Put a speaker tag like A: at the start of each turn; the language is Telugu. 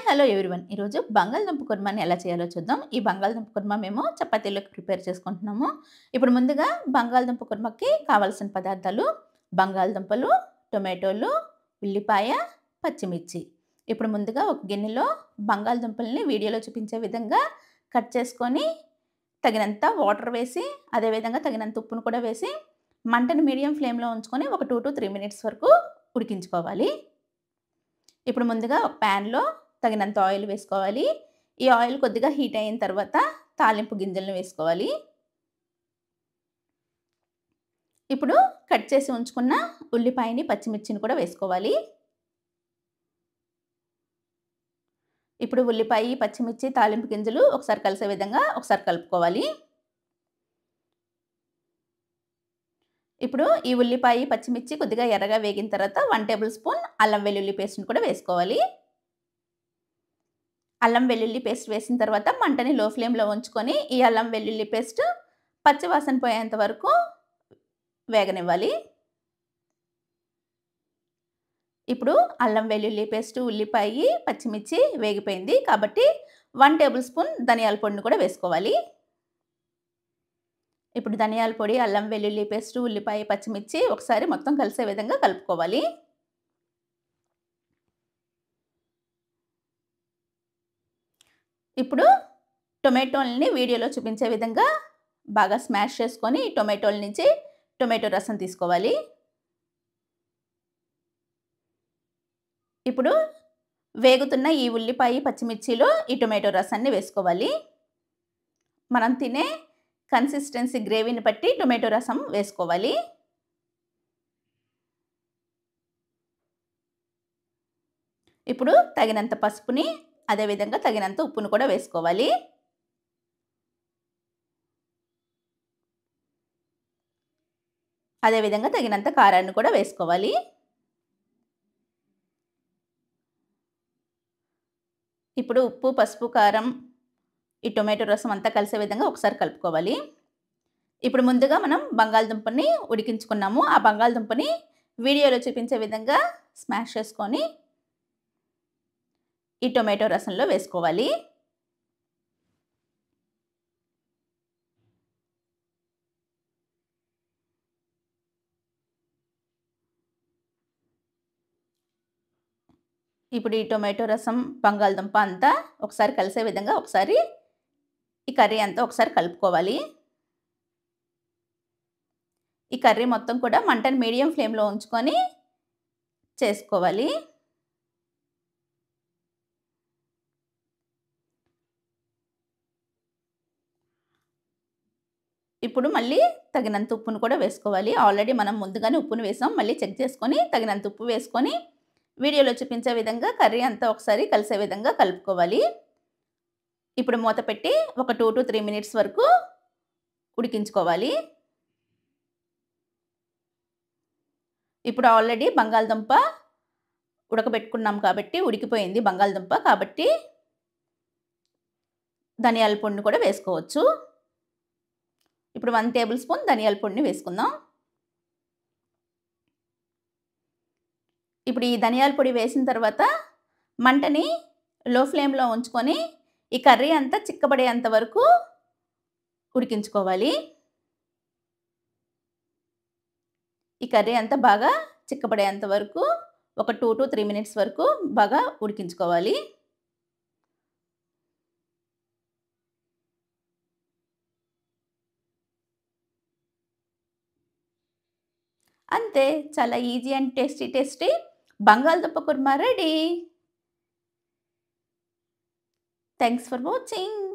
A: Hello everyone. ఈరోజు బంగాళదుంప కుర్మాని ఎలా చేయాలో చూద్దాం. ఈ బంగాళదుంప కుర్మా మేము చపాతీలోకి ప్రిపేర్ చేసుకుంటున్నాము. ఇప్పుడు ముందుగా బంగాళదుంప కుర్మకి కావాల్సిన పదార్థాలు బంగాళదుంపలు, టొమాటోలు, ఉల్లిపాయ, పచ్చిమిర్చి. ఇప్పుడు ముందుగా ఒక గిన్నెలో బంగాళదుంపల్ని వీడియోలో చూపించే విధంగా కట్ చేసుకొని తగినంత వాటర్ వేసి, అదేవిధంగా తగినంత ఉప్పును కూడా వేసి మంటని మీడియం ఫ్లేమ్‌లో ఉంచుకొని ఒక 2-3 మినిట్స్ వరకు ఉడికించుకోవాలి. ఇప్పుడు ముందుగా ఒక ప్యాన్‌లో తగినంత ఆయిల్ వేసుకోవాలి. ఈ ఆయిల్ కొద్దిగా హీట్ అయిన తర్వాత తాలింపు గింజలను వేసుకోవాలి. ఇప్పుడు కట్ చేసి ఉంచుకున్న ఉల్లిపాయని, పచ్చిమిర్చిని కూడా వేసుకోవాలి. ఇప్పుడు ఉల్లిపాయ, పచ్చిమిర్చి, తాలింపు గింజలు ఒకసారి కలిసే విధంగా ఒకసారి కలుపుకోవాలి. ఇప్పుడు ఈ ఉల్లిపాయ, పచ్చిమిర్చి కొద్దిగా ఎర్రగా వేగిన తర్వాత 1 టేబుల్ స్పూన్ అల్లం వెల్లుల్లి పేస్ట్‌ని కూడా వేసుకోవాలి. అల్లం వెల్లుల్లి పేస్ట్ వేసిన తర్వాత మంటని లో ఫ్లేమ్‌లో ఉంచుకొని ఈ అల్లం వెల్లుల్లి పేస్ట్ పచ్చి వాసన పోయేంత వరకు వేగనివ్వాలి. ఇప్పుడు అల్లం వెల్లుల్లి పేస్ట్, ఉల్లిపాయ, పచ్చిమిర్చి వేగిపోయింది. కాబట్టి 1 టేబుల్ స్పూన్ ధనియాల పొడిని కూడా వేసుకోవాలి. ఇప్పుడు ధనియాల పొడి, అల్లం వెల్లుల్లి పేస్ట్, ఉల్లిపాయ, పచ్చిమిర్చి ఒకసారి మొత్తం కలిసే విధంగా కలుపుకోవాలి. ఇప్పుడు టొమాటోల్ని వీడియోలో చూపించే విధంగా బాగా స్మాష్ చేసుకొని టొమాటోల నుంచి టొమాటో రసం తీసుకోవాలి. ఇప్పుడు వేగుతున్న ఈ ఉల్లిపాయ, పచ్చిమిర్చిలో ఈ టొమాటో రసాన్ని వేసుకోవాలి. మనం తినే కన్సిస్టెన్సీ గ్రేవీని బట్టి టొమాటో రసం వేసుకోవాలి. ఇప్పుడు తగినంత పసుపుని, అదేవిధంగా తగినంత ఉప్పును కూడా వేసుకోవాలి. అదేవిధంగా తగినంత కారాన్ని కూడా వేసుకోవాలి. ఇప్పుడు ఉప్పు, పసుపు, కారం, ఈ టొమాటో రసం అంతా కలిసే విధంగా ఒకసారి కలుపుకోవాలి. ఇప్పుడు ముందుగా మనం బంగాళదుంపని ఉడికించుకున్నాము. ఆ బంగాళదుంపని వీడియోలో చూపించే విధంగా స్మాష్ చేసుకొని ఈ టొమాటో రసంలో వేసుకోవాలి. ఇప్పుడు ఈ టొమాటో రసం, బంగాళదుంప అంతా ఒకసారి కలిసే విధంగా ఒకసారి ఈ కర్రీ అంతా ఒకసారి కలుపుకోవాలి. ఈ కర్రీ మొత్తం కూడా మంటని మీడియం ఫ్లేమ్‌లో ఉంచుకొని చేసుకోవాలి. ఇప్పుడు మళ్ళీ తగినంత ఉప్పును కూడా వేసుకోవాలి. ఆల్రెడీ మనం ముందుగానే ఉప్పును వేసాం. మళ్ళీ చెక్ చేసుకొని తగినంత ఉప్పు వేసుకొని వీడియోలో చూపించే విధంగా కర్రీ అంతా ఒకసారి కలిసే విధంగా కలుపుకోవాలి. ఇప్పుడు మూత పెట్టి ఒక 2-3 మినిట్స్ వరకు ఉడికించుకోవాలి. ఇప్పుడు ఆల్రెడీ బంగాళదుంప ఉడకబెట్టుకున్నాం కాబట్టి ఉడికిపోయింది బంగాళదుంప. కాబట్టి ధనియాల పొడిని కూడా వేసుకోవచ్చు. ఇప్పుడు 1 టేబుల్ స్పూన్ ధనియాల పొడిని వేసుకుందాం. ఇప్పుడు ఈ ధనియాల పొడి వేసిన తర్వాత మంటని లో ఫ్లేమ్‌లో ఉంచుకొని ఈ కర్రీ అంతా చిక్కబడేంత వరకు ఉడికించుకోవాలి. ఈ కర్రీ అంతా బాగా చిక్కబడేంత వరకు ఒక 2-3 మినిట్స్ వరకు బాగా ఉడికించుకోవాలి. అంతే, చాలా ఈజీ అండ్ టేస్టీ బంగాళదుంప kurma ready. Thanks for watching.